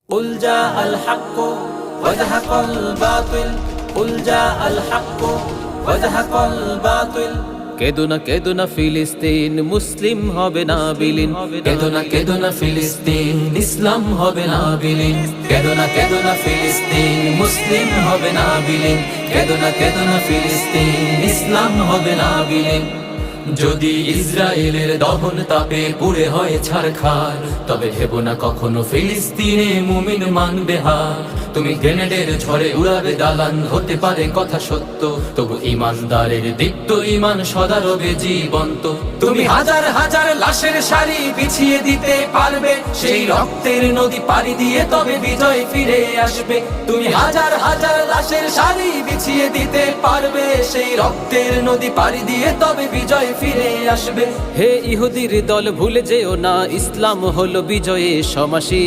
قل جاء الحق وزهق الباطل قل جاء الحق وزهق الباطل কেদো না ফিলিস্তিন, মুসলিম হবে না বিলীন। কেদো না ফিলিস্তিন, ইসলাম হবে না বিলীন। কেদো না ফিলিস্তিন, মুসলিম হবে না বিলীন। কেদো না ফিলিস্তিন, ইসলাম হবে না বিলীন। যদি ইসরায়েলের দহন তাপে পুড়ে হয় ছারখার, তবে ভেবো না কখনো ফিলিস্তিনে মুমিন মানবে হার। তুমি গ্রেনেডের ঝড়ে উড়াবে দালান, হতে পারে কথা সত্য, তবু ইমানদারের দীপ্ত ইমান সদা রবে জীবন্ত। তুমি হাজার হাজার লাশের সারি বিছিয়ে দিতে পারবে, সেই রক্তের নদী পাড়ি দিয়ে তবে বিজয় ফিরে আসবে। তুমি হাজার হাজার লাশের সারি বিছিয়ে দিতে পারবে, সেই রক্তের নদী পাড়ি দিয়ে তবে বিজয় ফিরে আসবে। হে ইহুদির দল, ভুলে যেও না ইসলাম হলো বিজয়ে সমাসী।